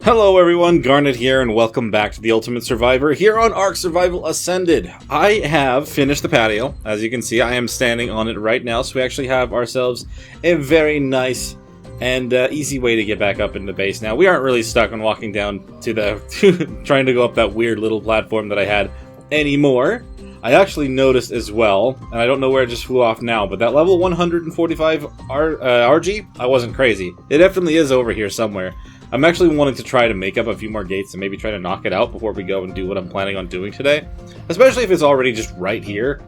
Hello everyone, Garnet here, and welcome back to The Ultimate Survivor here on ARK Survival Ascended. I have finished the patio. As you can see, I am standing on it right now, so we actually have ourselves a very nice and easy way to get back up in the base. Now, we aren't really stuck on walking down to the... trying to go up that weird little platform that I had anymore. I actually noticed as well, and I don't know where it just flew off now, but that level 145 RG, I wasn't crazy. It definitely is over here somewhere. I'm actually wanting to try to make up a few more gates and maybe try to knock it out before we go and do what I'm planning on doing today. Especially if it's already just right here.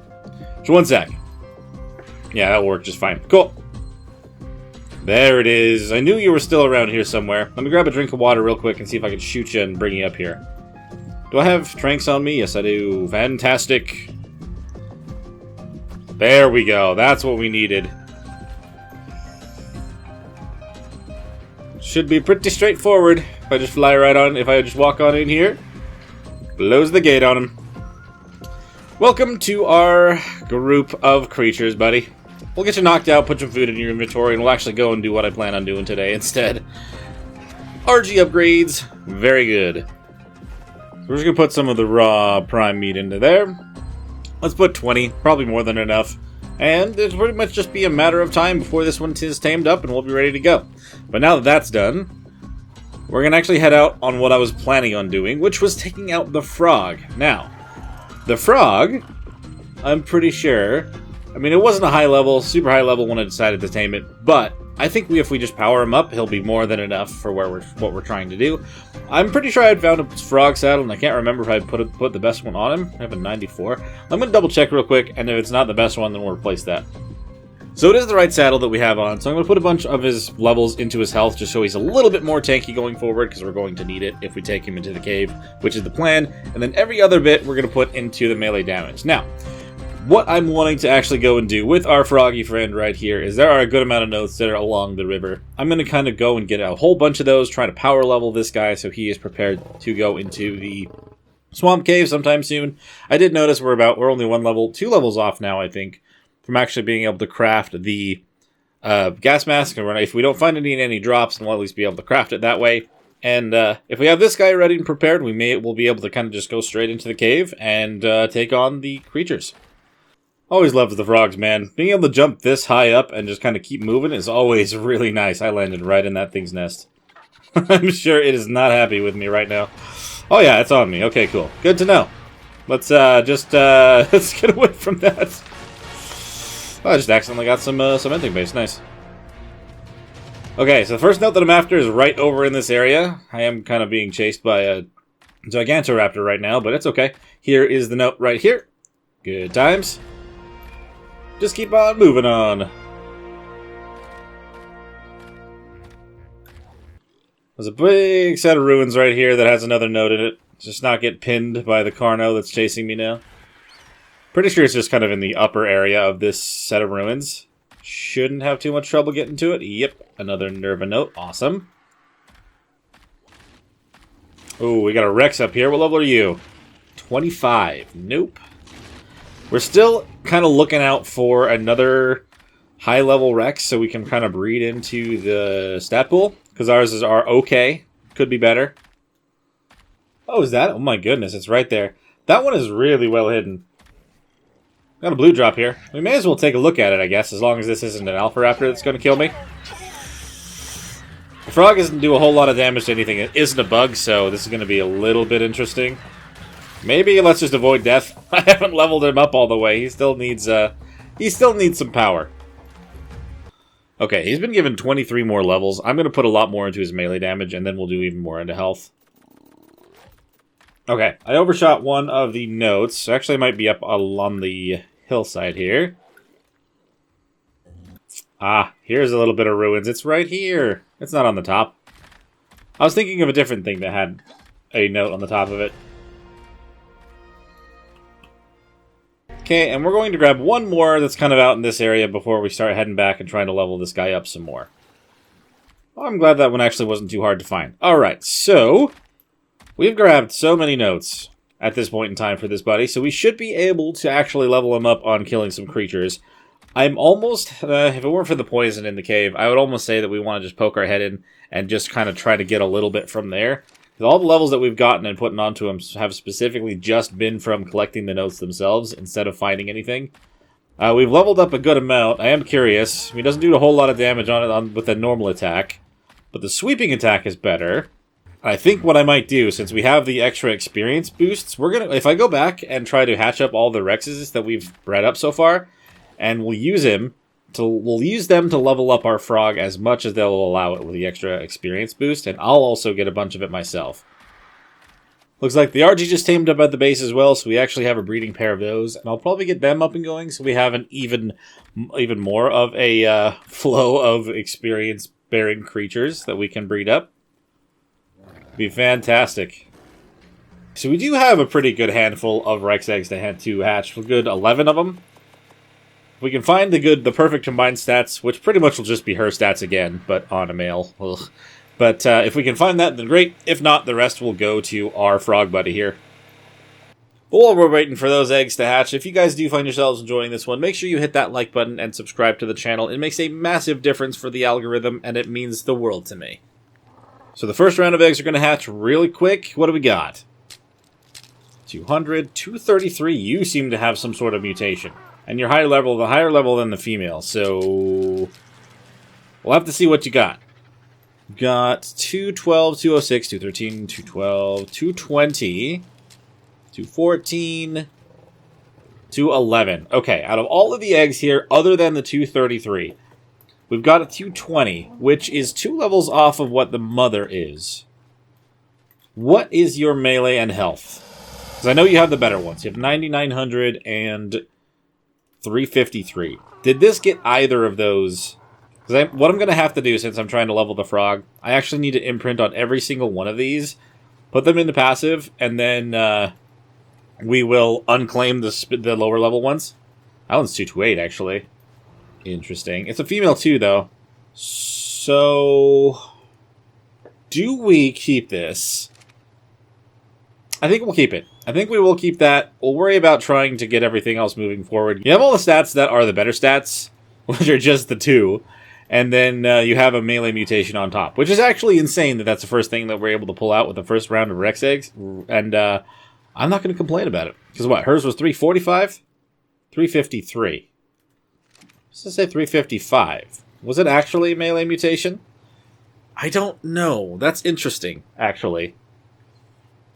So one sec. Yeah, that'll work just fine. Cool. There it is. I knew you were still around here somewhere. Let me grab a drink of water real quick and see if I can shoot you and bring you up here. Do I have tranks on me? Yes, I do. Fantastic. There we go. That's what we needed. Should be pretty straightforward if I just fly right on, if I just walk on in here. Close the gate on him. Welcome to our group of creatures, buddy. We'll get you knocked out, put some food in your inventory, and we'll actually go and do what I plan on doing today instead. RG upgrades. Very good. So we're just going to put some of the raw prime meat into there. Let's put 20, probably more than enough. And it'll pretty much just be a matter of time before this one is tamed up and we'll be ready to go. But now that that's done, we're going to actually head out on what I was planning on doing, which was taking out the frog. Now, the frog, I'm pretty sure, I mean, it wasn't a high level, super high level when I decided to tame it, but I think if we just power him up, he'll be more than enough for what we're trying to do. I'm pretty sure I had found a frog saddle, and I can't remember if I put the best one on him. I have a 94. I'm going to double check real quick, and if it's not the best one, then we'll replace that. So it is the right saddle that we have on, so I'm going to put a bunch of his levels into his health, just so he's a little bit more tanky going forward, because we're going to need it if we take him into the cave, which is the plan. And then every other bit we're going to put into the melee damage. Now, what I'm wanting to actually go and do with our froggy friend right here is there are a good amount of notes that are along the river. I'm going to kind of go and get a whole bunch of those, try to power level this guy so he is prepared to go into the swamp cave sometime soon. I did notice we're only two levels off now, I think, from actually being able to craft the gas mask. And if we don't find any drops, then we'll at least be able to craft it that way. And if we have this guy ready and prepared, we'll be able to kind of just go straight into the cave and take on the creatures. Always loved the frogs, man. Being able to jump this high up and just kind of keep moving is always really nice. I landed right in that thing's nest. I'm sure it is not happy with me right now. Oh yeah, it's on me. Okay, cool. Good to know. Let's let's get away from that. Oh, I just accidentally got some cementing base. Nice. Okay, so the first note that I'm after is right over in this area. I am kind of being chased by a Gigantoraptor right now, but it's okay. Here is the note right here. Good times. Just keep on moving on. There's a big set of ruins right here that has another note in it. Just not get pinned by the Carno that's chasing me now. Pretty sure it's just kind of in the upper area of this set of ruins. Shouldn't have too much trouble getting to it. Yep, another Nerva note. Awesome. Oh, we got a Rex up here. What level are you? 25. Nope. We're still kind of looking out for another high-level Rex so we can kind of breed into the stat pool. Because ours are okay. Could be better. Oh, is that? Oh my goodness, it's right there. That one is really well hidden. Got a blue drop here. We may as well take a look at it, I guess, as long as this isn't an Alpha Raptor that's going to kill me. The frog doesn't do a whole lot of damage to anything. It isn't a bug, so this is going to be a little bit interesting. Maybe let's just avoid death. I haven't leveled him up all the way. He still needs some power. Okay, he's been given 23 more levels. I'm going to put a lot more into his melee damage, and then we'll do even more into health. Okay, I overshot one of the notes. Actually, it might be up along the hillside here. Ah, here's a little bit of ruins. It's right here. It's not on the top. I was thinking of a different thing that had a note on the top of it. Okay, and we're going to grab one more that's kind of out in this area before we start heading back and trying to level this guy up some more. Well, I'm glad that one actually wasn't too hard to find. Alright, so we've grabbed so many notes at this point in time for this buddy, so we should be able to actually level him up on killing some creatures. I'm almost, if it weren't for the poison in the cave, I would almost say that we want to just poke our head in and just kind of try to get a little bit from there. Because all the levels that we've gotten and putting onto them have specifically just been from collecting the notes themselves instead of finding anything. We've leveled up a good amount. I am curious. He doesn't do a whole lot of damage on it with a normal attack, but the sweeping attack is better. I think what I might do, since we have the extra experience boosts, if I go back and try to hatch up all the Rexes that we've bred up so far, and we'll use them to level up our frog as much as they'll allow it with the extra experience boost, and I'll also get a bunch of it myself. Looks like the RG just tamed up at the base as well, so we actually have a breeding pair of those, and I'll probably get them up and going, so we have an even more of a flow of experience-bearing creatures that we can breed up. Be fantastic. So we do have a pretty good handful of Rex eggs to hatch. A good 11 of them. If we can find the perfect combined stats, which pretty much will just be her stats again, but on a male. Ugh. But if we can find that, then great. If not, the rest will go to our frog buddy here. But while we're waiting for those eggs to hatch, if you guys do find yourselves enjoying this one, make sure you hit that like button and subscribe to the channel. It makes a massive difference for the algorithm, and it means the world to me. So the first round of eggs are going to hatch really quick. What do we got? 200, 233. You seem to have some sort of mutation. And you're higher level than the female. So we'll have to see what you got. Got 212, 206, 213, 212, 220, 214, 211. Okay, out of all of the eggs here, other than the 233, we've got a 220, which is 2 levels off of what the mother is. What is your melee and health? Because I know you have the better ones. You have 9,900 and 353. Did this get either of those? Because what I'm going to have to do, since I'm trying to level the frog, I actually need to imprint on every single one of these, put them into passive, and then we will unclaim the lower level ones. That one's 228, actually. Interesting. It's a female too, though. So, do we keep this? I think we'll keep it. I think we will keep that. We'll worry about trying to get everything else moving forward. You have all the stats that are the better stats, which are just the 2. And then you have a melee mutation on top, which is actually insane that that's the first thing that we're able to pull out with the first round of Rex eggs. And I'm not going to complain about it. Because what? Hers was 345? 353. Let's say 355. Was it actually a melee mutation? I don't know. That's interesting, actually.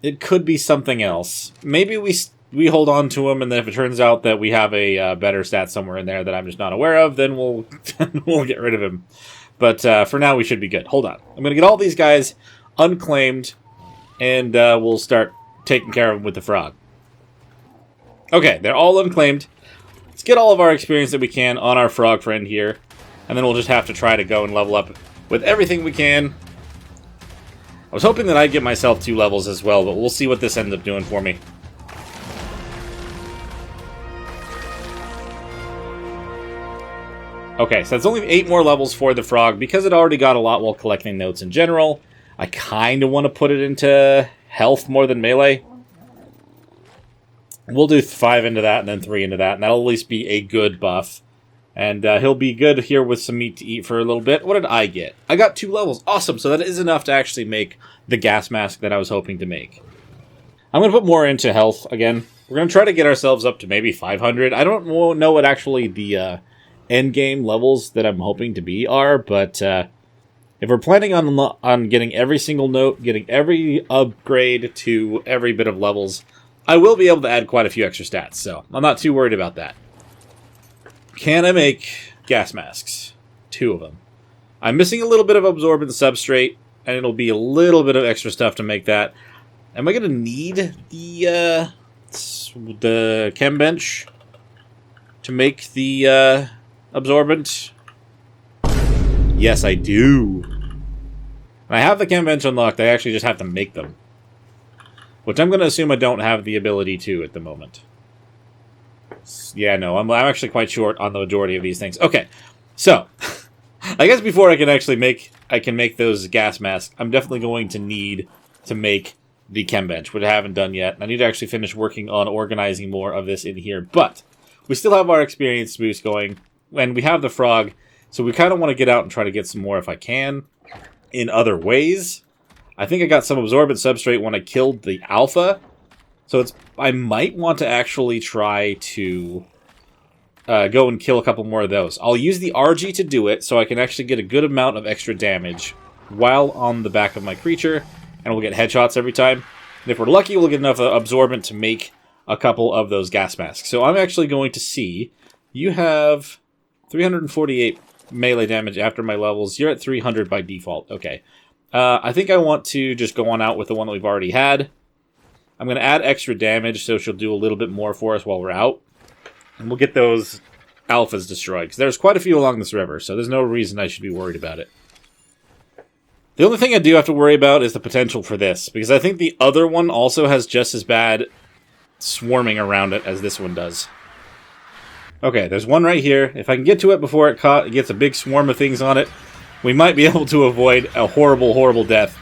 It could be something else. Maybe we hold on to them, and then if it turns out that we have a better stat somewhere in there that I'm just not aware of, then we'll we'll get rid of him. But for now, we should be good. Hold on. I'm going to get all these guys unclaimed, and we'll start taking care of them with the frog. Okay, they're all unclaimed. Let's get all of our experience that we can on our frog friend here, and then we'll just have to try to go and level up with everything we can. I was hoping that I'd get myself 2 levels as well, but we'll see what this ends up doing for me. Okay, so that's only 8 more levels for the frog. Because it already got a lot while collecting notes in general, I kind of want to put it into health more than melee. We'll do 5 into that and then 3 into that, and that'll at least be a good buff. And he'll be good here with some meat to eat for a little bit. What did I get? I got 2 levels. Awesome, so that is enough to actually make the gas mask that I was hoping to make. I'm going to put more into health again. We're going to try to get ourselves up to maybe 500. I don't know what actually the end game levels that I'm hoping to be are, but if we're planning on getting every single note, getting every upgrade to every bit of levels, I will be able to add quite a few extra stats, so I'm not too worried about that. Can I make gas masks? 2 of them. I'm missing a little bit of absorbent substrate, and it'll be a little bit of extra stuff to make that. Am I going to need the chem bench to make the absorbent? Yes, I do. I have the chem bench unlocked. I actually just have to make them, which I'm going to assume I don't have the ability to at the moment. Yeah, no, I'm actually quite short on the majority of these things. Okay, so I guess before I can make those gas masks, I'm definitely going to need to make the chem bench, which I haven't done yet. I need to actually finish working on organizing more of this in here, but we still have our experience boost going, and we have the frog, so we kind of want to get out and try to get some more if I can. in other ways. I think I got some absorbent substrate when I killed the alpha. So I might want to actually try to go and kill a couple more of those. I'll use the RG to do it, so I can actually get a good amount of extra damage while on the back of my creature, and we'll get headshots every time. And if we're lucky, we'll get enough absorbent to make a couple of those gas masks. So I'm actually going to see. You have 348 melee damage after my levels. You're at 300 by default. Okay. I think I want to just go on out with the one that we've already had. I'm going to add extra damage, so she'll do a little bit more for us while we're out. And we'll get those alphas destroyed, because there's quite a few along this river, so there's no reason I should be worried about it. The only thing I do have to worry about is the potential for this, because I think the other one also has just as bad swarming around it as this one does. Okay, there's one right here. If I can get to it before it gets a big swarm of things on it, we might be able to avoid a horrible, horrible death.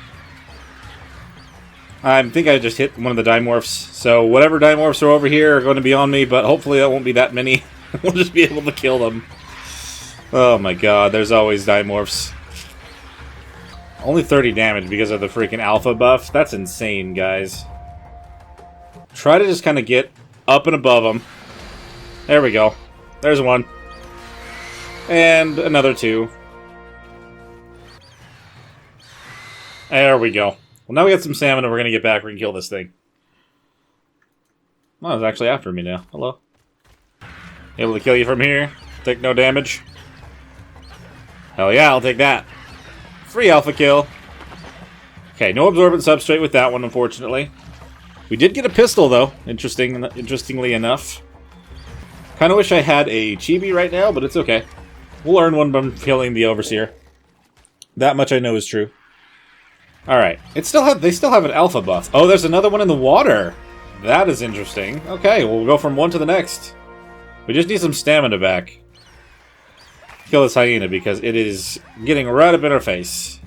I think I just hit one of the dimorphs, so whatever dimorphs are over here are going to be on me, but hopefully that won't be that many. We'll just be able to kill them. Oh my god, there's always dimorphs. Only 30 damage because of the freaking alpha buff. That's insane, guys. Try to just kind of get up and above them. There we go. There's one. And another two. There we go. Well, now we got some salmon and we're going to get back. We can kill this thing. Oh, it's actually after me now. Hello. Able to kill you from here. Take no damage. Hell yeah, I'll take that. Free alpha kill. Okay, no absorbent substrate with that one, unfortunately. We did get a pistol, though, interestingly enough. Kind of wish I had a chibi right now, but it's okay. We'll earn one from killing the Overseer. That much I know is true. Alright, they still have an alpha buff. Oh, there's another one in the water. That is interesting. Okay, we'll go from one to the next. We just need some stamina back. Kill this hyena because it is getting right up in our face.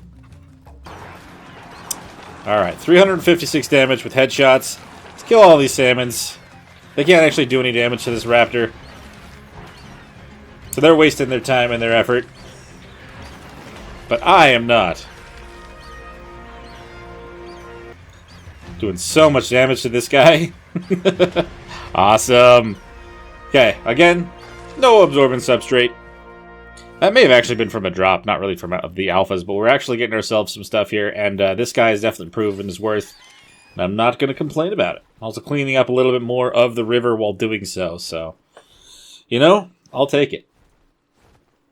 Alright, 356 damage with headshots. Let's kill all these salmons. They can't actually do any damage to this raptor. So they're wasting their time and their effort. But I am not. Doing so much damage to this guy. Awesome. Okay, again, no absorbent substrate. That may have actually been from a drop, not really from the alphas, but we're actually getting ourselves some stuff here, and this guy is definitely proven his worth, and I'm not going to complain about it. Also cleaning up a little bit more of the river while doing so, you know, I'll take it.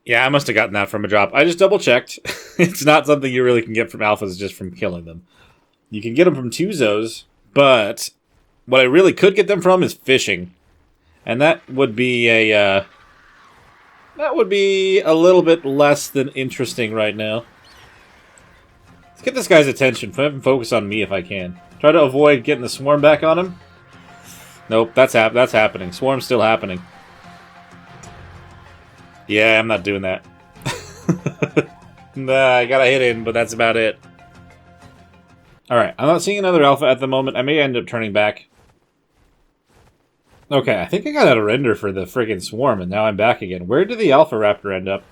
Yeah, I must have gotten that from a drop. I just double-checked. It's not something you really can get from alphas just from killing them. You can get them from Tuzos, but what I really could get them from is fishing. And that would be a little bit less than interesting right now. Let's get this guy's attention. Have him focus on me if I can. Try to avoid getting the swarm back on him. Nope, that's happening. Swarm's still happening. Yeah, I'm not doing that. Nah, I gotta hit him, but that's about it. Alright, I'm not seeing another alpha at the moment. I may end up turning back. Okay, I think I got out of render for the friggin' swarm, and now I'm back again. Where did the alpha raptor end up?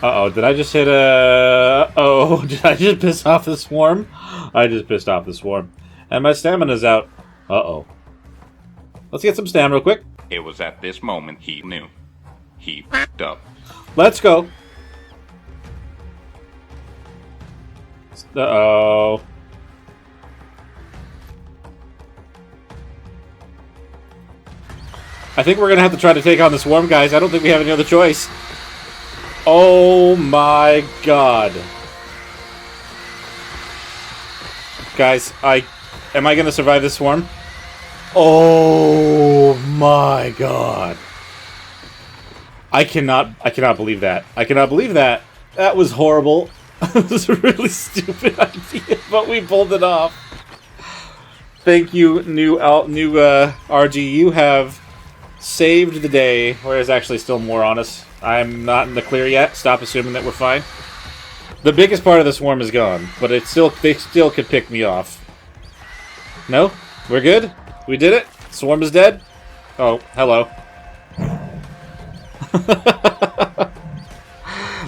Uh-oh, did I just hit a... Uh-oh, did I just piss off the swarm? I just pissed off the swarm. And my stamina's out. Uh-oh. Let's get some stamina real quick. It was at this moment he knew. He f***ed up. Let's go. Uh-oh. I think we're going to have to try to take on the swarm, guys. I don't think we have any other choice. Oh my god. Guys, am I going to survive this swarm? Oh my god. I cannot believe that. I cannot believe that. That was horrible. It was a really stupid idea, but we pulled it off. Thank you, new RG. You have saved the day. There's actually still more on us. I'm not in the clear yet. Stop assuming that we're fine. The biggest part of the swarm is gone, but they still could pick me off. No? We're good? We did it? Swarm is dead? Oh, hello.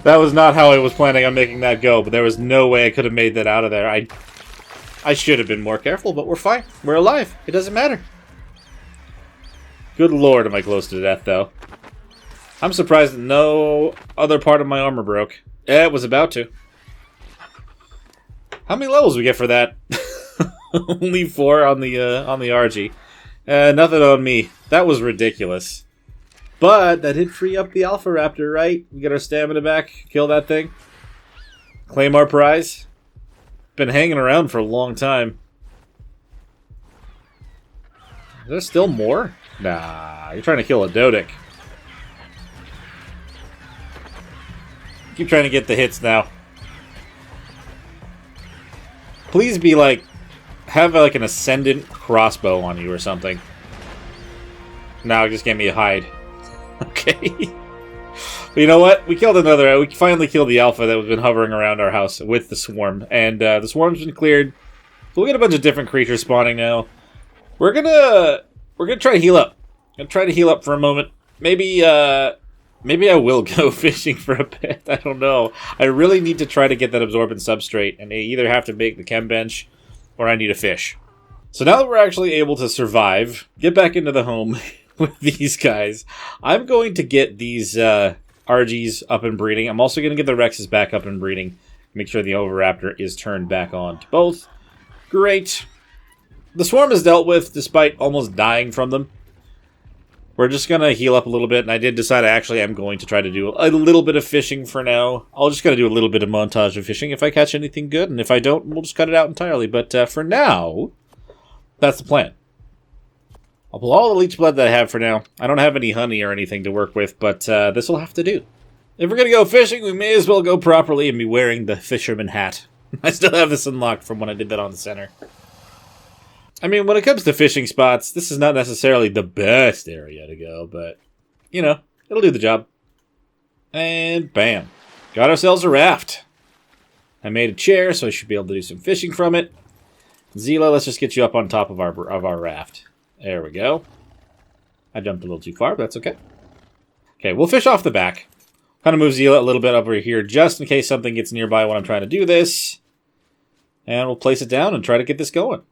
That was not how I was planning on making that go, but there was no way I could have made that out of there. I should have been more careful, but we're fine. We're alive. It doesn't matter. Good lord, am I close to death, though. I'm surprised that no other part of my armor broke. It was about to. How many levels we get for that? Only 4 on the RG. Nothing on me. That was ridiculous. But that did free up the Alpha Raptor, right? We get our stamina back, kill that thing, claim our prize. Been hanging around for a long time. Is there still more? Nah, you're trying to kill a Dodic. Keep trying to get the hits now. Please be like, have like an ascendant crossbow on you or something. No, just gave me a hide. Okay. But you know what? We killed another. We finally killed the alpha that was been hovering around our house with the swarm, and the swarm's been cleared. So we got a bunch of different creatures spawning now. We're gonna try to heal up. Gonna try to heal up for a moment. Maybe I will go fishing for a bit. I don't know. I really need to try to get that absorbent substrate, and I either have to make the chem bench or I need to fish. So now that we're actually able to survive, get back into the home with these guys, I'm going to get these RGs up and breeding. I'm also going to get the Rexes back up and breeding. Make sure the Oviraptor is turned back on to both. Great. The swarm is dealt with despite almost dying from them. We're just going to heal up a little bit, and I did decide I actually am going to try to do a little bit of fishing for now. I'll just gotta do a little bit of montage of fishing if I catch anything good, and if I don't, we'll just cut it out entirely. But for now, that's the plan. I'll pull all the leech blood that I have for now. I don't have any honey or anything to work with, but this will have to do. If we're going to go fishing, we may as well go properly and be wearing the fisherman hat. I still have this unlocked from when I did that on the center. I mean, when it comes to fishing spots, this is not necessarily the best area to go, but, you know, it'll do the job. And bam. Got ourselves a raft. I made a chair, so I should be able to do some fishing from it. Zila, let's just get you up on top of our raft. There we go. I jumped a little too far, but that's okay. Okay, we'll fish off the back. Kind of move Zila a little bit over here just in case something gets nearby when I'm trying to do this. And we'll place it down and try to get this going.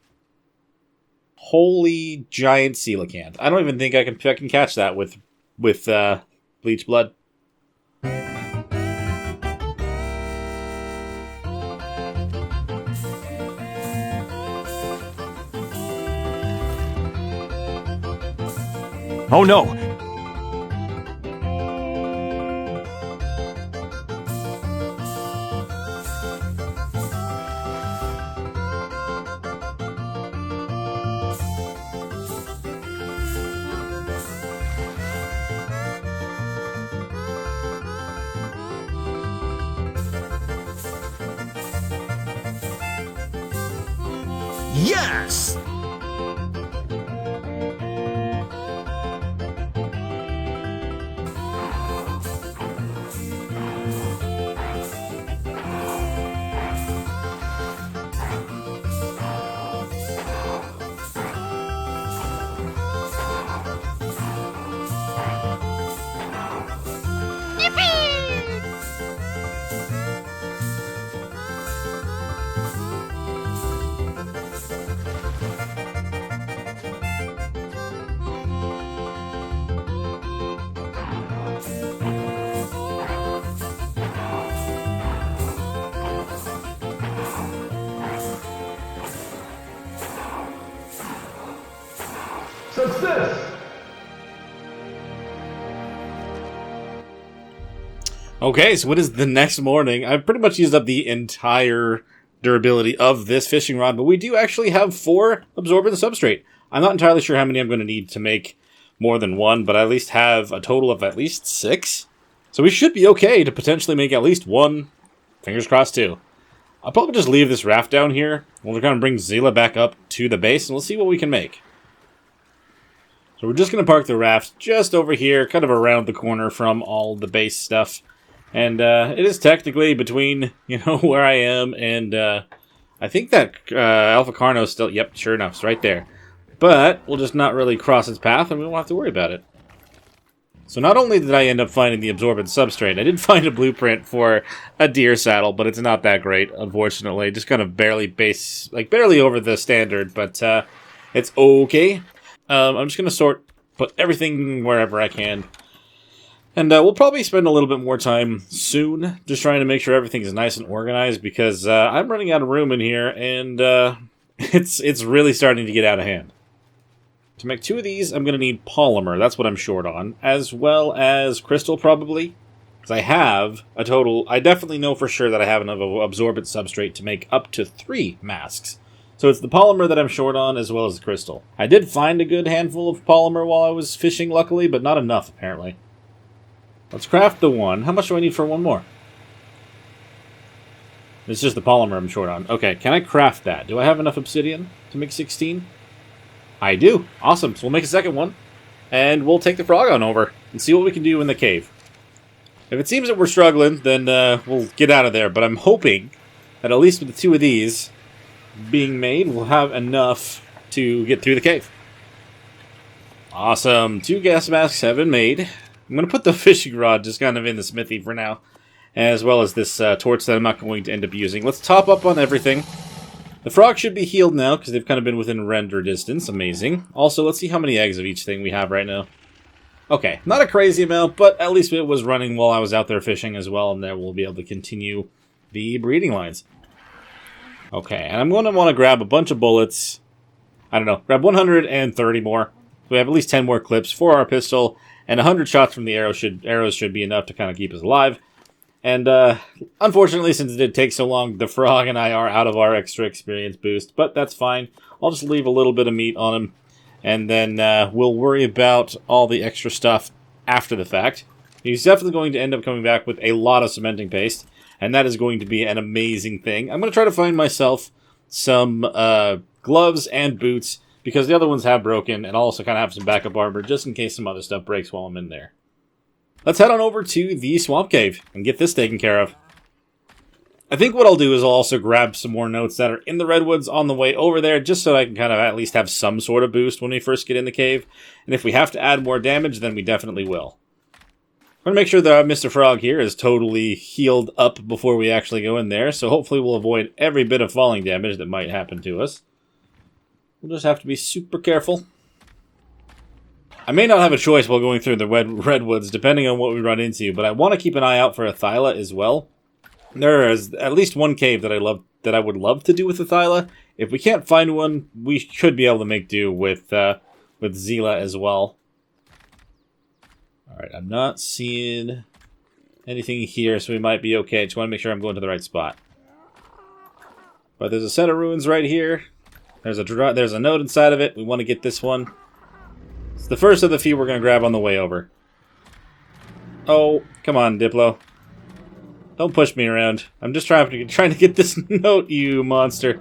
Holy giant coelacanth. I don't even think I can catch that with bleach blood. Oh no! Yes! Success! Okay, so what is the next morning? I've pretty much used up the entire durability of this fishing rod, but we do actually have 4 absorbent substrate. I'm not entirely sure how many I'm going to need to make more than 1, but I at least have a total of at least 6. So we should be okay to potentially make at least 1. Fingers crossed, 2. I'll probably just leave this raft down here. We're going to bring Zila back up to the base, and we'll see what we can make. So we're just going to park the raft just over here, kind of around the corner from all the base stuff. And it is technically between, where I am and I think that Alpha Carno still, yep, sure enough, it's right there. But we'll just not really cross its path and we won't have to worry about it. So not only did I end up finding the absorbent substrate, I did find a blueprint for a deer saddle, but it's not that great, unfortunately. Just kind of barely over the standard, but it's okay. I'm just going to put everything wherever I can. And we'll probably spend a little bit more time soon, just trying to make sure everything is nice and organized, because I'm running out of room in here, and it's really starting to get out of hand. To make 2 of these, I'm going to need polymer, that's what I'm short on, as well as crystal, probably. Because I definitely know for sure that I have enough absorbent substrate to make up to 3 masks. So it's the polymer that I'm short on, as well as the crystal. I did find a good handful of polymer while I was fishing, luckily, but not enough, apparently. Let's craft the 1. How much do I need for 1 more? It's just the polymer I'm short on. Okay, can I craft that? Do I have enough obsidian to make 16? I do. Awesome. So we'll make a second one, and we'll take the frog on over and see what we can do in the cave. If it seems that we're struggling, then we'll get out of there. But I'm hoping that at least with the 2 of these being made, we'll have enough to get through the cave. Awesome. 2 gas masks have been made. I'm going to put the fishing rod just kind of in the smithy for now, as well as this torch that I'm not going to end up using. Let's top up on everything. The frog should be healed now, because they've kind of been within render distance. Amazing. Also, let's see how many eggs of each thing we have right now. Okay, not a crazy amount, but at least it was running while I was out there fishing as well, and there we'll be able to continue the breeding lines. Okay, and I'm going to want to grab a bunch of bullets. I don't know, grab 130 more. We have at least 10 more clips for our pistol, and 100 shots from the arrows should be enough to kind of keep us alive. And unfortunately, since it did take so long, the frog and I are out of our extra experience boost, but that's fine. I'll just leave a little bit of meat on him, and then we'll worry about all the extra stuff after the fact. He's definitely going to end up coming back with a lot of cementing paste, and that is going to be an amazing thing. I'm going to try to find myself some gloves and boots, because the other ones have broken, and I'll also kind of have some backup armor, just in case some other stuff breaks while I'm in there. Let's head on over to the swamp cave and get this taken care of. I think what I'll do is I'll also grab some more notes that are in the redwoods on the way over there, just so I can kind of at least have some sort of boost when we first get in the cave. And if we have to add more damage, then we definitely will. I'm going to make sure that Mr. Frog here is totally healed up before we actually go in there, so hopefully we'll avoid every bit of falling damage that might happen to us. We'll just have to be super careful. I may not have a choice while going through the redwoods, depending on what we run into, but I want to keep an eye out for a thyla as well. There is at least one cave that I would love to do with a thyla. If we can't find one, we should be able to make do with Zila as well. Alright, I'm not seeing anything here, so we might be okay. Just want to make sure I'm going to the right spot. But there's a set of ruins right here. There's a note inside of it. We want to get this one. It's the first of the few we're going to grab on the way over. Oh, come on, Diplo. Don't push me around. I'm just trying to get this note, you monster.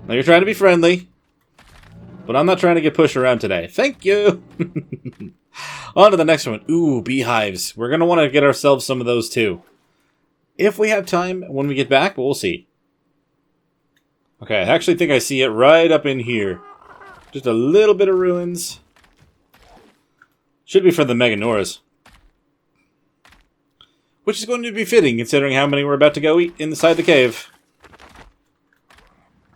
Now you're trying to be friendly, but I'm not trying to get pushed around today. Thank you! On to the next one. Ooh, beehives. We're going to want to get ourselves some of those too. If we have time when we get back, but we'll see. Okay, I actually think I see it right up in here. Just a little bit of ruins. Should be for the Meganoras. Which is going to be fitting, considering how many we're about to go eat inside the cave.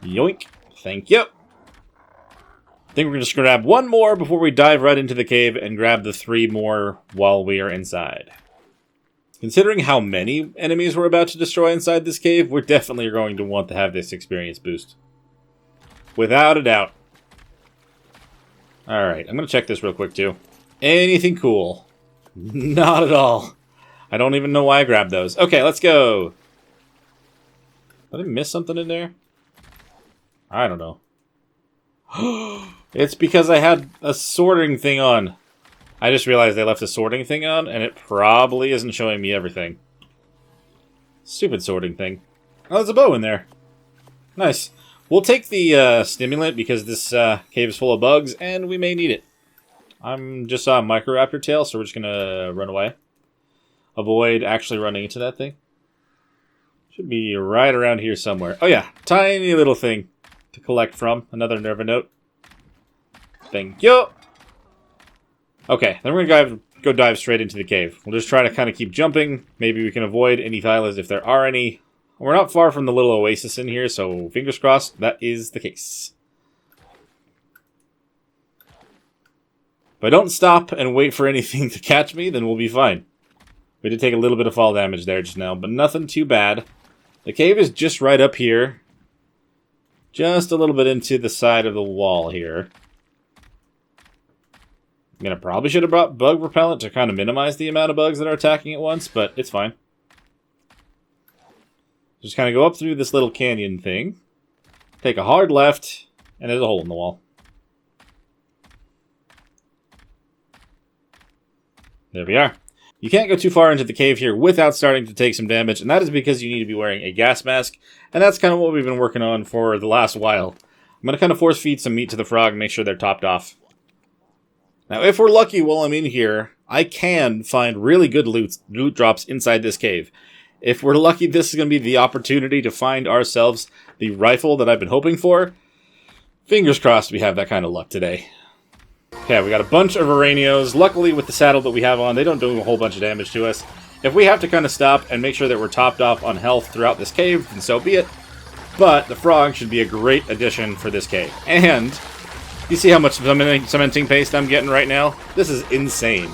Yoink. Thank you. I think we're going to just grab one more before we dive right into the cave and grab the 3 more while we are inside. Considering how many enemies we're about to destroy inside this cave, we're definitely going to want to have this experience boost. Without a doubt. Alright, I'm going to check this real quick too. Anything cool? Not at all. I don't even know why I grabbed those. Okay, let's go. Did I miss something in there? I don't know. It's because I had a sorting thing on. I just realized they left a sorting thing on, and it probably isn't showing me everything. Stupid sorting thing. Oh, there's a bow in there. Nice. We'll take the stimulant because this cave is full of bugs, and we may need it. I'm just saw a Microraptor tail, so we're just going to run away. Avoid actually running into that thing. Should be right around here somewhere. Oh yeah, tiny little thing to collect from. Another Nerva note. Thank you. Okay, then we're going to go dive straight into the cave. We'll just try to kind of keep jumping. Maybe we can avoid any thylas if there are any. We're not far from the little oasis in here, so fingers crossed that is the case. If I don't stop and wait for anything to catch me, then we'll be fine. We did take a little bit of fall damage there just now, but nothing too bad. The cave is just right up here. Just a little bit into the side of the wall here. I mean, I probably should have brought bug repellent to kind of minimize the amount of bugs that are attacking at once, but it's fine. Just kind of go up through this little canyon thing. Take a hard left, and there's a hole in the wall. There we are. You can't go too far into the cave here without starting to take some damage, and that is because you need to be wearing a gas mask, and that's kind of what we've been working on for the last while. I'm going to kind of force feed some meat to the frog and make sure they're topped off. Now, if we're lucky while I'm in here, I can find really good loot drops inside this cave. If we're lucky, this is going to be the opportunity to find ourselves the rifle that I've been hoping for. Fingers crossed we have that kind of luck today. Okay, we got a bunch of Aranios. Luckily, with the saddle that we have on, they don't do a whole bunch of damage to us. If we have to kind of stop and make sure that we're topped off on health throughout this cave, then so be it. But the frog should be a great addition for this cave. And you see how much cementing paste I'm getting right now? This is insane.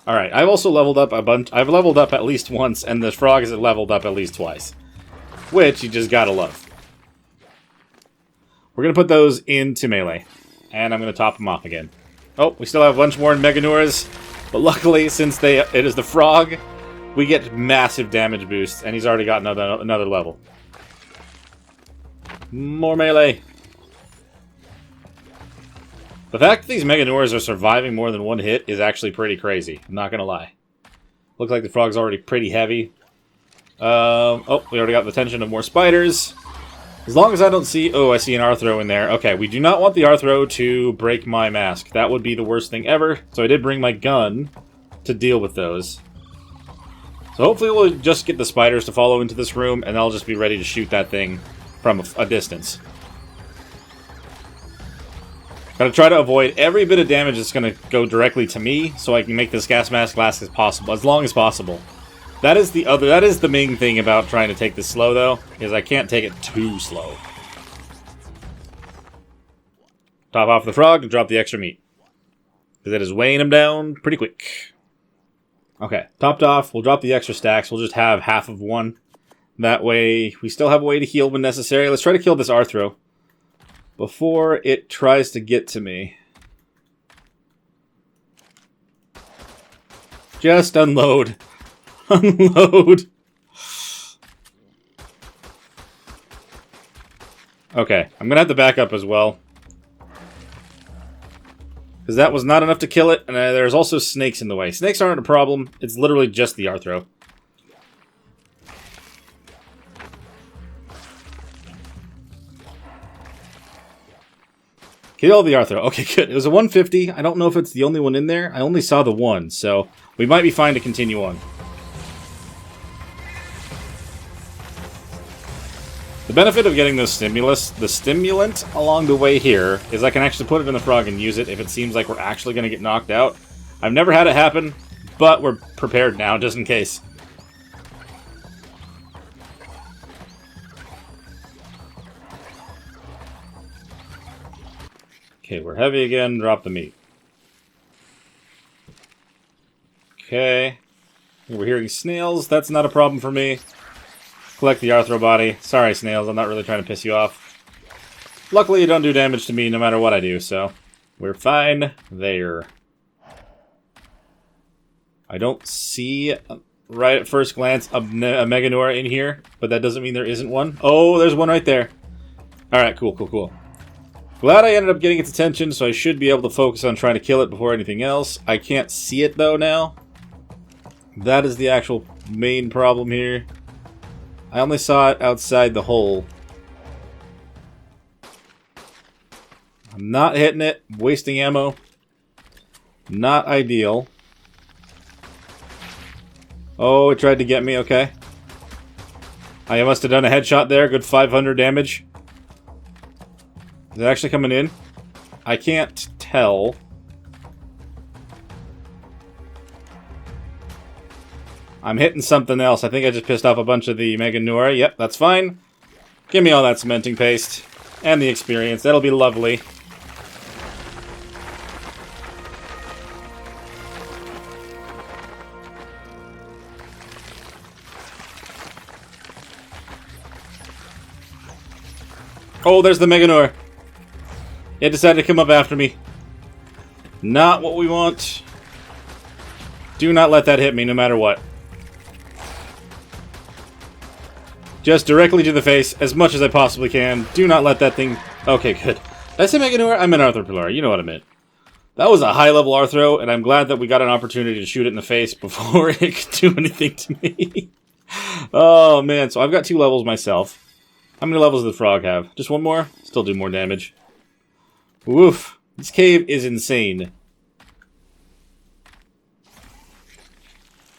Alright, I've also leveled up a bunch. I've leveled up at least once, and the frog has leveled up at least twice. Which you just gotta love. We're gonna put those into melee. And I'm gonna top them off again. Oh, we still have a bunch more in Meganures. But luckily, since it is the frog, we get massive damage boosts, and he's already got another level. More melee. The fact that these Meganures are surviving more than one hit is actually pretty crazy. I'm not gonna lie. Looks like the frog's already pretty heavy. Oh, we already got the attention of more spiders. As long as I don't see... Oh, I see an Arthro in there. Okay, we do not want the Arthro to break my mask. That would be the worst thing ever. So I did bring my gun to deal with those. So hopefully we'll just get the spiders to follow into this room, and I'll just be ready to shoot that thing from a distance. Gotta try to avoid every bit of damage that's gonna go directly to me, so I can make this gas mask last as long as possible. That is the main thing about trying to take this slow, though, is I can't take it too slow. Top off the frog and drop the extra meat. Because it is weighing him down pretty quick. Okay, topped off. We'll drop the extra stacks. We'll just have half of one. That way, we still have a way to heal when necessary. Let's try to kill this Arthro before it tries to get to me. Just unload. Unload. Okay, I'm gonna have to back up as well. Because that was not enough to kill it, and there's also snakes in the way. Snakes aren't a problem, it's literally just the Arthro. Kill the Arthro. Okay, good. It was a 150. I don't know if it's the only one in there. I only saw the one, so we might be fine to continue on. The benefit of getting the stimulant along the way here is I can actually put it in the frog and use it if it seems like we're actually going to get knocked out. I've never had it happen, but we're prepared now just in case. Okay, we're heavy again. Drop the meat. Okay. We're hearing snails. That's not a problem for me. Collect the Arthro body. Sorry, snails. I'm not really trying to piss you off. Luckily, you don't do damage to me no matter what I do, so we're fine there. I don't see, right at first glance, a Meganure in here, but that doesn't mean there isn't one. Oh, there's one right there. Alright, cool, cool, cool. Glad I ended up getting its attention, so I should be able to focus on trying to kill it before anything else. I can't see it, though, now. That is the actual main problem here. I only saw it outside the hole. I'm not hitting it. Wasting ammo. Not ideal. Oh, it tried to get me. Okay. I must have done a headshot there. Good 500 damage. Is it actually coming in? I can't tell. I'm hitting something else. I think I just pissed off a bunch of the Mega Nora. Yep, that's fine. Give me all that cementing paste. And the experience. That'll be lovely. Oh, there's the Meganor. It decided to come up after me. Not what we want. Do not let that hit me, no matter what. Just directly to the face, as much as I possibly can. Do not let that thing... Okay, good. Did I say Meganor? I meant Arthropillar. You know what I meant. That was a high-level Arthro, and I'm glad that we got an opportunity to shoot it in the face before it could do anything to me. Oh, man. So I've got 2 levels myself. How many levels does the frog have? Just 1 more? Still do more damage. Woof. This cave is insane.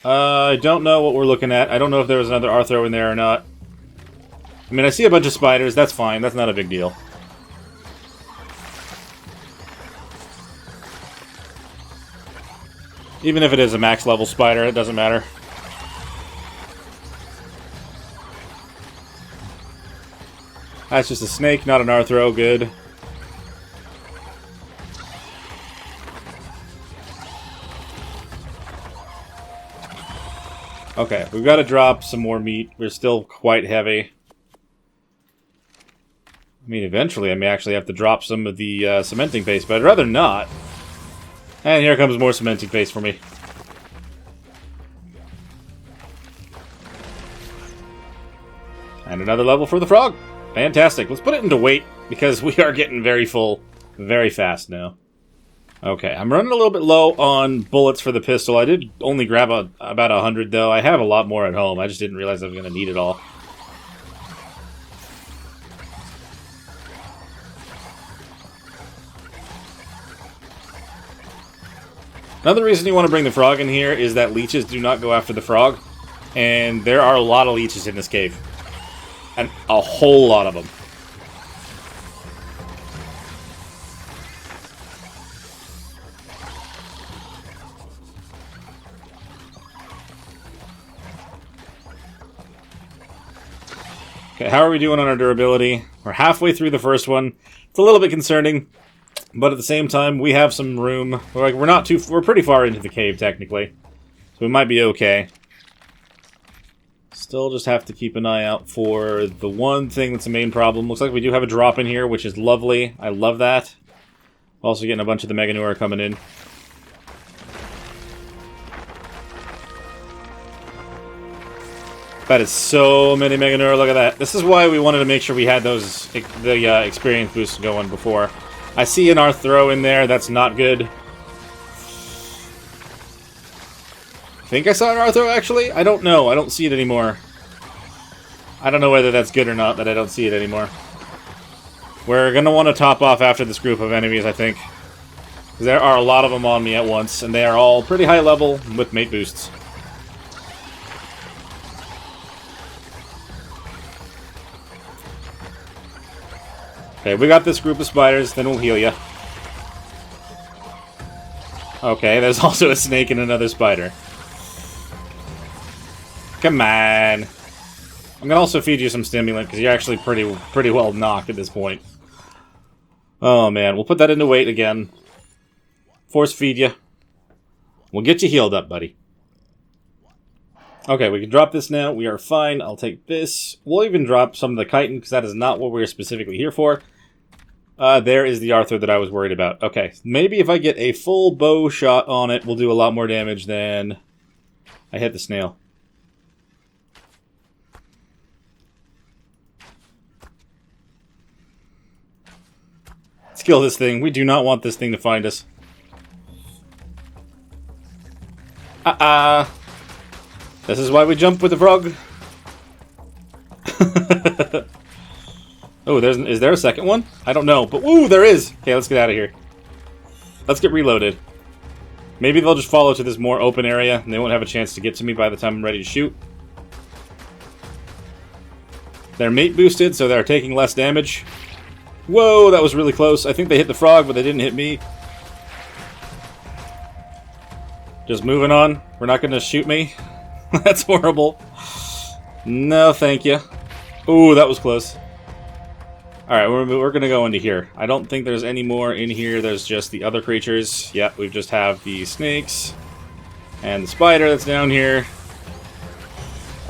I don't know what we're looking at. I don't know if there was another Arthro in there or not. I mean, I see a bunch of spiders. That's fine. That's not a big deal. Even if it is a max level spider, it doesn't matter. That's just a snake, not an Arthro. Good. Okay, we've got to drop some more meat. We're still quite heavy. I mean, eventually I may actually have to drop some of the cementing paste, but I'd rather not. And here comes more cementing paste for me. And another level for the frog. Fantastic. Let's put it into weight, because we are getting very full very fast now. Okay, I'm running a little bit low on bullets for the pistol. I did only grab about 100, though. I have a lot more at home. I just didn't realize I was going to need it all. Another reason you want to bring the frog in here is that leeches do not go after the frog. And there are a lot of leeches in this cave. And a whole lot of them. Okay, how are we doing on our durability? We're halfway through the first one. It's a little bit concerning, but at the same time, we have some room. We're pretty far into the cave, technically. So we might be okay. Still just have to keep an eye out for the one thing that's the main problem. Looks like we do have a drop in here, which is lovely. I love that. Also getting a bunch of the Meganor coming in. That is so many Meganor, look at that. This is why we wanted to make sure we had the experience boosts going before. I see an Arthro in there, that's not good. I think I saw an Arthro, actually? I don't know, I don't see it anymore. I don't know whether that's good or not that I don't see it anymore. We're gonna want to top off after this group of enemies, I think. There are a lot of them on me at once, and they are all pretty high level with mate boosts. Okay, we got this group of spiders, then we'll heal you. Okay, there's also a snake and another spider. Come on. I'm gonna also feed you some stimulant, because you're actually pretty well knocked at this point. Oh man, we'll put that into weight again. Force feed you. We'll get you healed up, buddy. Okay, we can drop this now. We are fine. I'll take this. We'll even drop some of the chitin, because that is not what we're specifically here for. There is the Arthur that I was worried about. Okay, maybe if I get a full bow shot on it, we'll do a lot more damage than I hit the snail. Let's kill this thing. We do not want this thing to find us. This is why we jump with the frog. Oh, is there a second one? I don't know, but woo, there is! Okay, let's get out of here. Let's get reloaded. Maybe they'll just follow to this more open area, and they won't have a chance to get to me by the time I'm ready to shoot. They're mate boosted, so they're taking less damage. Whoa, that was really close. I think they hit the frog, but they didn't hit me. Just moving on. We're not going to shoot me. That's horrible. No, thank you. Ooh, that was close. Alright, we're going to go into here. I don't think there's any more in here. There's just the other creatures. Yep, we just have the snakes and the spider that's down here.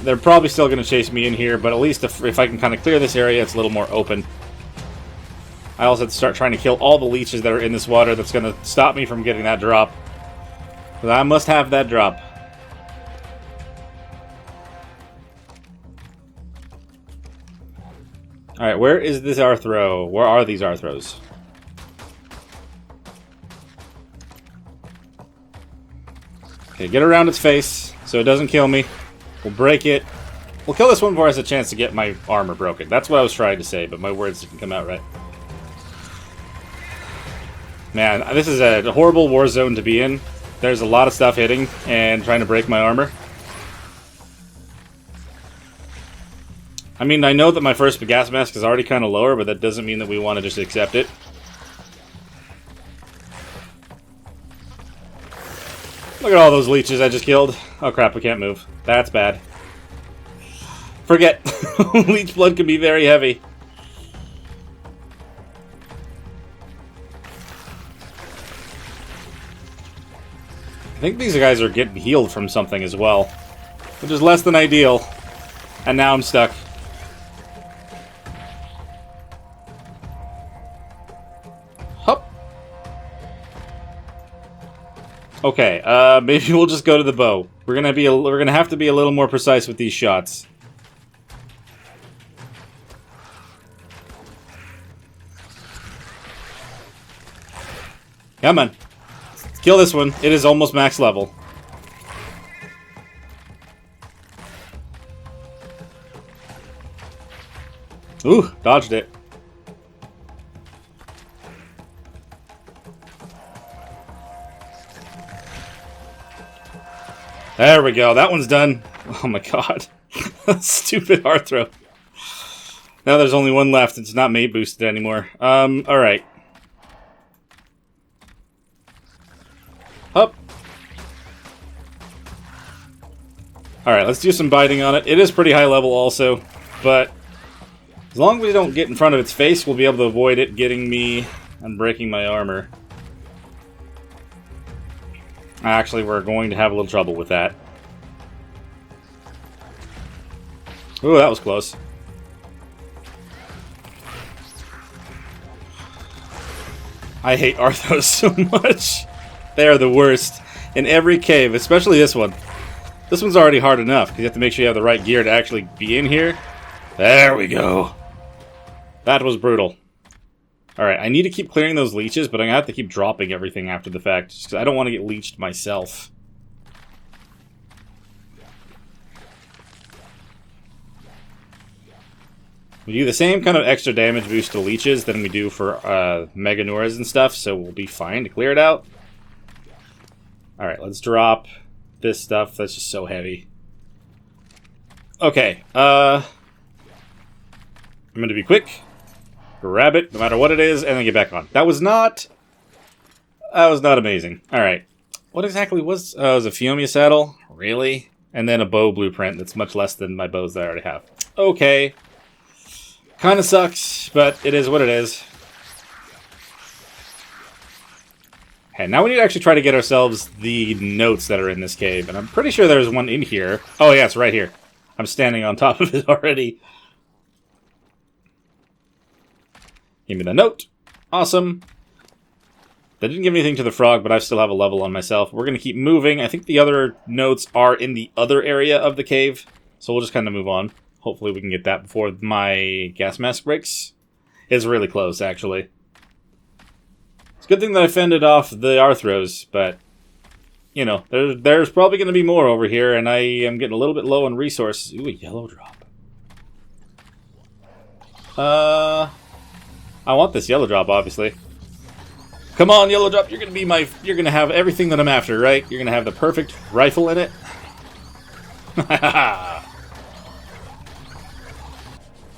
They're probably still going to chase me in here, but at least if I can kind of clear this area, it's a little more open. I also have to start trying to kill all the leeches that are in this water. That's going to stop me from getting that drop. Because I must have that drop. Alright, where is this Arthro? Where are these Arthros? Okay, get around its face so it doesn't kill me. We'll break it. We'll kill this one before it has a chance to get my armor broken. That's what I was trying to say, but my words didn't come out right. Man, this is a horrible war zone to be in. There's a lot of stuff hitting and trying to break my armor. I mean, I know that my first gas mask is already kind of lower, but that doesn't mean that we want to just accept it. Look at all those leeches I just killed. Oh crap, we can't move. That's bad. Forget. Leech blood can be very heavy. I think these guys are getting healed from something as well, which is less than ideal. And now I'm stuck. Hup. Okay, maybe we'll just go to the bow. We're gonna have to be a little more precise with these shots. Come on. Kill this one. It is almost max level. Ooh, dodged it. There we go. That one's done. Oh my god. Stupid Arthro. Now there's only one left. It's not mate boosted anymore. Alright. Up. Alright, let's do some biting on it. It is pretty high level also, but as long as we don't get in front of its face, we'll be able to avoid it getting me and breaking my armor. Actually, we're going to have a little trouble with that. Ooh, that was close. I hate Arthos so much. They are the worst in every cave, especially this one. This one's already hard enough, because you have to make sure you have the right gear to actually be in here. There we go. That was brutal. Alright, I need to keep clearing those leeches, but I'm going to have to keep dropping everything after the fact, just because I don't want to get leeched myself. We do the same kind of extra damage boost to leeches than we do for Meganoras and stuff, so we'll be fine to clear it out. Alright, let's drop this stuff. That's just so heavy. Okay, I'm going to be quick. Grab it, no matter what it is, and then get back on. That was not amazing. Alright. What exactly was... it was a Fiomia saddle? Really? And then a bow blueprint that's much less than my bows that I already have. Okay. Kinda sucks, but it is what it is. Okay, now we need to actually try to get ourselves the notes that are in this cave. And I'm pretty sure there's one in here. Oh yeah, it's right here. I'm standing on top of it already. Give me the note. Awesome. That didn't give anything to the frog, but I still have a level on myself. We're going to keep moving. I think the other notes are in the other area of the cave. So we'll just kind of move on. Hopefully we can get that before my gas mask breaks. It's really close, actually. It's a good thing that I fended off the Arthros, but... You know, there's probably going to be more over here, and I am getting a little bit low on resources. Ooh, a yellow drop. I want this yellow drop, obviously. Come on, yellow drop. You're gonna have everything that I'm after, right? You're gonna have the perfect rifle in it.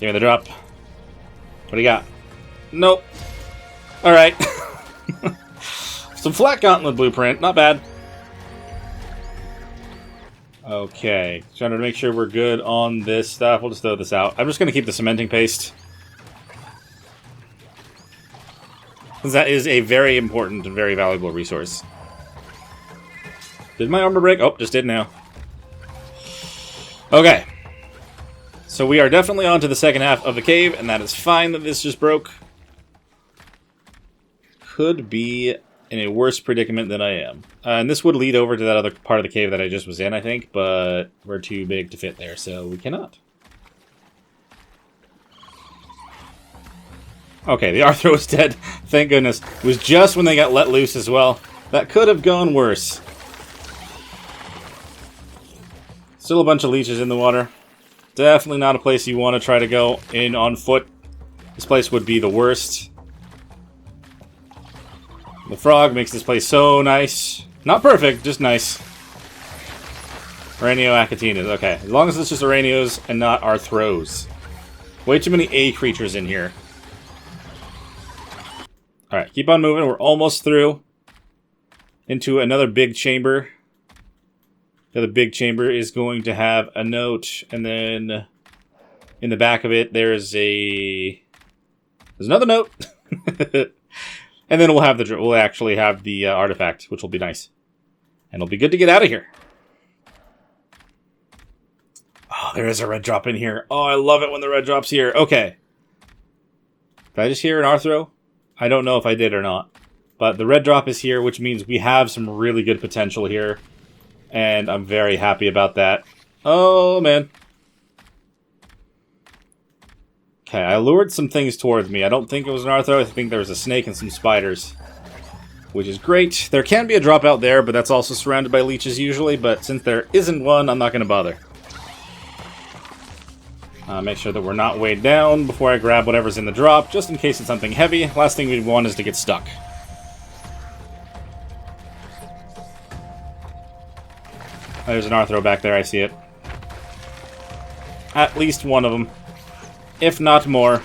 Give me the drop. What do you got? Nope. Alright. Some flat gauntlet blueprint. Not bad. Okay. Trying to make sure we're good on this stuff. We'll just throw this out. I'm just going to keep the cementing paste. Because that is a very important and very valuable resource. Did my armor break? Oh, just did now. Okay. So we are definitely on to the second half of the cave, and that is fine that this just broke. Could be in a worse predicament than I am. And this would lead over to that other part of the cave that I just was in, I think, but we're too big to fit there, so we cannot. Okay, the Arthro is dead. Thank goodness. It was just when they got let loose as well. That could have gone worse. Still a bunch of leeches in the water. Definitely not a place you want to try to go in on foot. This place would be the worst. The frog makes this place so nice. Not perfect, just nice. Aranioacatinas, okay. As long as it's just Aranios and not Arthros. Way too many A creatures in here. Alright, keep on moving. We're almost through. Into another big chamber. The other big chamber is going to have a note, and then in the back of it, there's another note. And then we'll actually have the artifact, which will be nice. And it'll be good to get out of here. Oh, there is a red drop in here. Oh, I love it when the red drop's here. Okay. Did I just hear an Arthro? I don't know if I did or not. But the red drop is here, which means we have some really good potential here. And I'm very happy about that. Oh, man. Okay, I lured some things towards me. I don't think it was an Arthro. I think there was a snake and some spiders. Which is great. There can be a drop out there, but that's also surrounded by leeches usually. But since there isn't one, I'm not going to bother. Make sure that we're not weighed down before I grab whatever's in the drop, just in case it's something heavy. Last thing we want is to get stuck. There's an Arthro back there, I see it. At least one of them. If not more.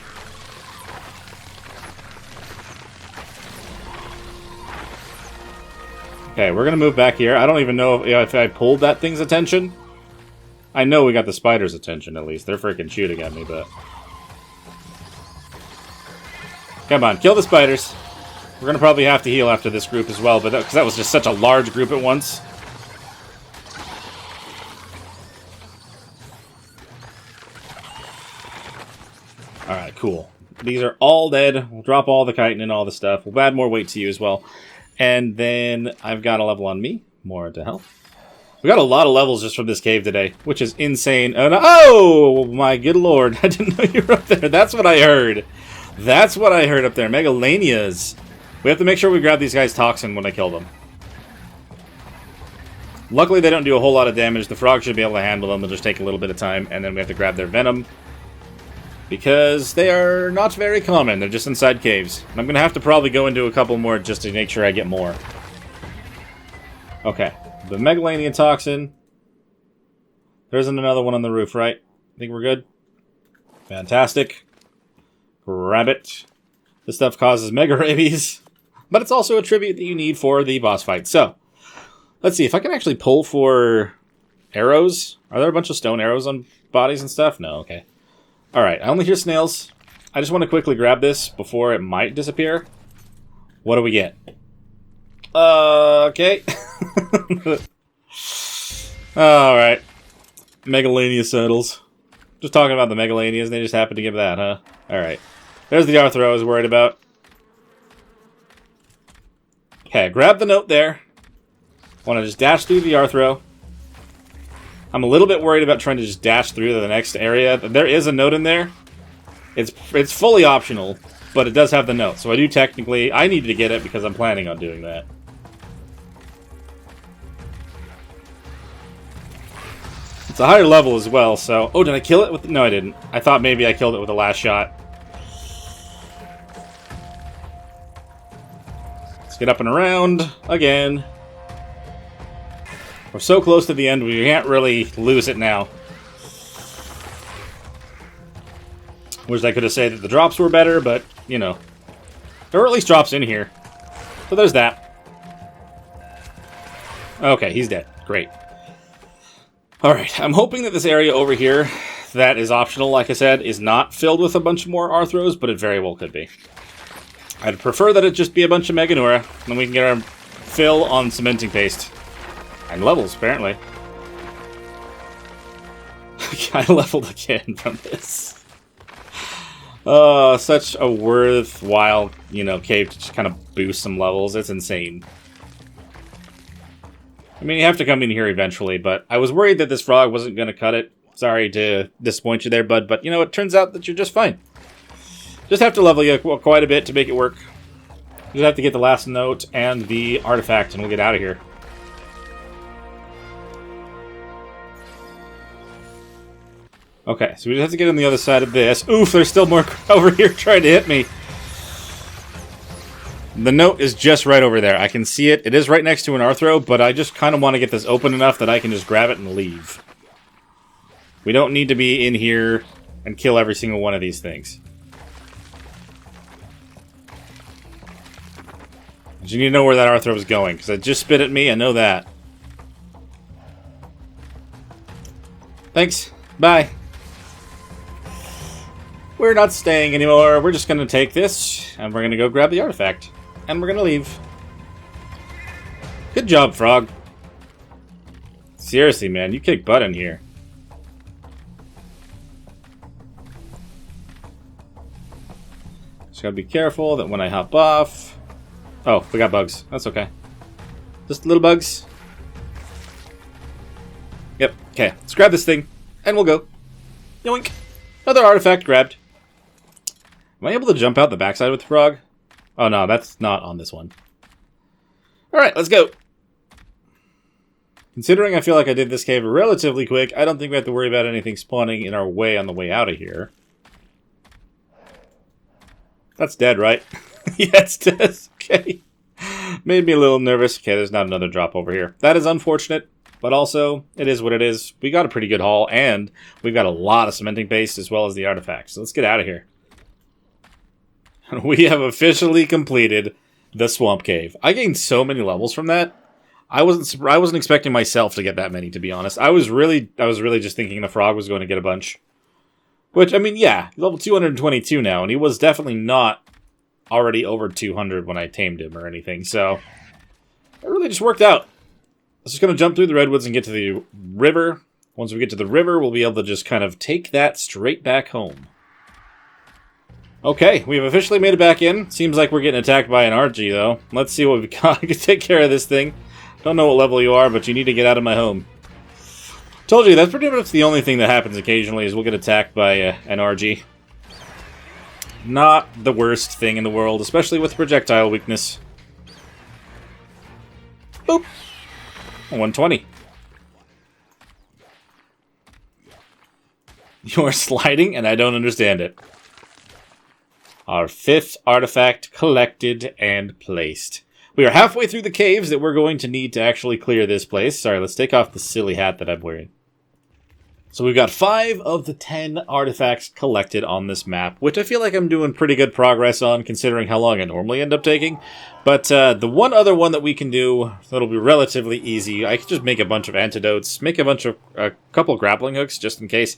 Okay, we're gonna move back here. I don't even know if I pulled that thing's attention. I know we got the spider's attention, at least. They're freaking shooting at me, but... Come on, kill the spiders. We're gonna probably have to heal after this group as well, but because that was just such a large group at once. Alright, cool. These are all dead. We'll drop all the chitin and all the stuff. We'll add more weight to you as well. And then I've got a level on me. More to health. We got a lot of levels just from this cave today, which is insane. Oh, my good lord. I didn't know you were up there. That's what I heard. That's what I heard up there. Megalanias. We have to make sure we grab these guys' toxin when I kill them. Luckily, they don't do a whole lot of damage. The frog should be able to handle them. They'll just take a little bit of time, and then we have to grab their venom. Because they are not very common. They're just inside caves. And I'm going to have to probably go into a couple more just to make sure I get more. Okay. The Megalanian toxin. There isn't another one on the roof, right? I think we're good. Fantastic. Grab it. This stuff causes mega rabies. But it's also a tribute that you need for the boss fight. So, let's see. If I can actually pull for arrows. Are there a bunch of stone arrows on bodies and stuff? No, okay. Alright, I only hear snails. I just want to quickly grab this before it might disappear. What do we get? Okay. Alright. Megalania saddles. Just talking about the Megalanias, they just happened to give that, huh? Alright. There's the Arthro I was worried about. Okay, grab the note there. Want to just dash through the Arthro. I'm a little bit worried about trying to just dash through to the next area. There is a note in there. It's fully optional, but it does have the note. So I do technically... I needed to get it because I'm planning on doing that. It's a higher level as well, so... Oh, did I kill it with... No, I didn't. I thought maybe I killed it with the last shot. Let's get up and around again. We're so close to the end, we can't really lose it now. Wish I could have said that the drops were better, but, you know, Or at least drops in here. So there's that. Okay, he's dead. Great. Alright, I'm hoping that this area over here that is optional, like I said, is not filled with a bunch more Arthros, but it very well could be. I'd prefer that it just be a bunch of Meganura, then we can get our fill on cementing paste. And levels, apparently. I leveled again from this. Such a worthwhile, cave to just kind of boost some levels. It's insane. I mean, you have to come in here eventually, but I was worried that this frog wasn't going to cut it. Sorry to disappoint you there, bud, but it turns out that you're just fine. Just have to level you quite a bit to make it work. Just have to get the last note and the artifact, and we'll get out of here. Okay, so we just have to get on the other side of this. Oof, there's still more over here trying to hit me. The note is just right over there. I can see it. It is right next to an Arthro, but I just kind of want to get this open enough that I can just grab it and leave. We don't need to be in here and kill every single one of these things. But you need to know where that Arthro is going, because it just spit at me. I know that. Thanks. Bye. We're not staying anymore. We're just going to take this, and we're going to go grab the artifact. And we're going to leave. Good job, Frog. Seriously, man, you kick butt in here. Just gotta be careful that when I hop off... Oh, we got bugs. That's okay. Just little bugs. Yep, okay. Let's grab this thing, and we'll go. Yoink. Another artifact grabbed. Am I able to jump out the backside with the frog? Oh no, that's not on this one. Alright, let's go. Considering I feel like I did this cave relatively quick, I don't think we have to worry about anything spawning in our way on the way out of here. That's dead, right? Yeah, it's dead. Okay. Made me a little nervous. Okay, there's not another drop over here. That is unfortunate, but also, it is what it is. We got a pretty good haul, and we've got a lot of cementing paste as well as the artifacts. So let's get out of here. We have officially completed the Swamp Cave. I gained so many levels from that. I wasn't expecting myself to get that many, to be honest. I was really just thinking the frog was going to get a bunch. Which, I mean, yeah, he's level 222 now, and he was definitely not already over 200 when I tamed him or anything, so it really just worked out. Let's just going to jump through the redwoods and get to the river. Once we get to the river, we'll be able to just kind of take that straight back home. Okay, we've officially made it back in. Seems like we're getting attacked by an RG, though. Let's see what we got. I can take care of this thing. Don't know what level you are, but you need to get out of my home. Told you, that's pretty much the only thing that happens occasionally, is we'll get attacked by an RG. Not the worst thing in the world, especially with projectile weakness. Boop! 120. You're sliding, and I don't understand it. Our 5th artifact collected and placed. We are halfway through the caves that we're going to need to actually clear this place. Sorry, let's take off the silly hat that I'm wearing. So we've got 5 of the 10 artifacts collected on this map, which I feel like I'm doing pretty good progress on, considering how long I normally end up taking. But the one other one that we can do that'll be relatively easy, I can just make a bunch of antidotes, make a couple grappling hooks, just in case.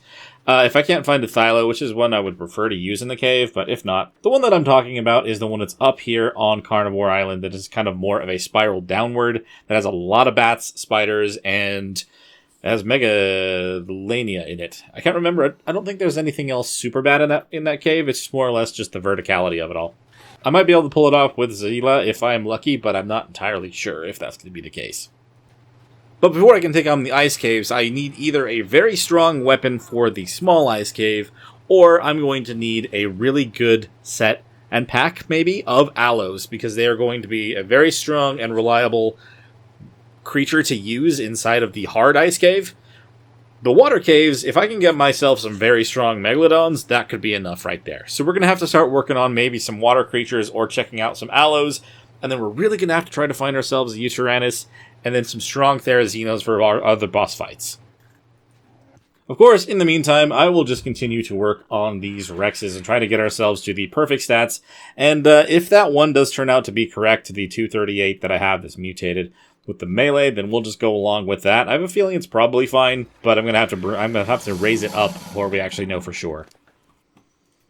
If I can't find a Thylo, which is one I would prefer to use in the cave, but if not, the one that I'm talking about is the one that's up here on Carnivore Island that is kind of more of a spiral downward, that has a lot of bats, spiders, and it has Megalania in it. I can't remember. I don't think there's anything else super bad in that cave. It's more or less just the verticality of it all. I might be able to pull it off with Zila if I am lucky, but I'm not entirely sure if that's going to be the case. But before I can take on the ice caves, I need either a very strong weapon for the small ice cave, or I'm going to need a really good set and pack, maybe, of aloes, because they are going to be a very strong and reliable creature to use inside of the hard ice cave. The water caves, if I can get myself some very strong megalodons, that could be enough right there. So we're going to have to start working on maybe some water creatures or checking out some aloes, and then we're really going to have to try to find ourselves a Eutyranus and then some strong Therazinos for our other boss fights. Of course, in the meantime, I will just continue to work on these Rexes and try to get ourselves to the perfect stats. And if that one does turn out to be correct, the 238 that I have that's mutated with the melee, then we'll just go along with that. I have a feeling it's probably fine, but I'm gonna have to raise it up before we actually know for sure.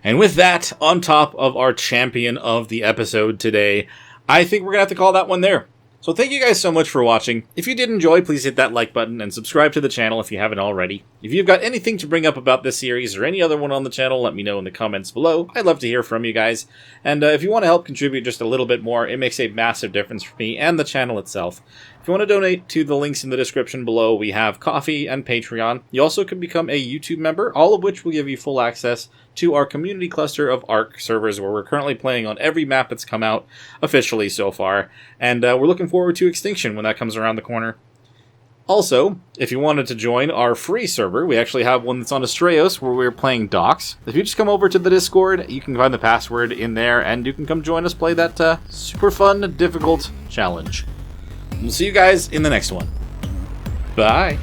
And with that, on top of our champion of the episode today, I think we're gonna have to call that one there. So thank you guys so much for watching. If you did enjoy, please hit that like button and subscribe to the channel if you haven't already. If you've got anything to bring up about this series or any other one on the channel, let me know in the comments below. I'd love to hear from you guys. And if you want to help contribute just a little bit more, it makes a massive difference for me and the channel itself. If you want to donate to the links in the description below, we have Ko-fi and Patreon. You also can become a YouTube member, all of which will give you full access to our community cluster of ARK servers, where we're currently playing on every map that's come out officially so far. And we're looking forward to Extinction when that comes around the corner. Also, if you wanted to join our free server, we actually have one that's on Astraeos where we're playing Docks. If you just come over to the Discord, you can find the password in there, and you can come join us play that super fun, difficult challenge. We'll see you guys in the next one. Bye!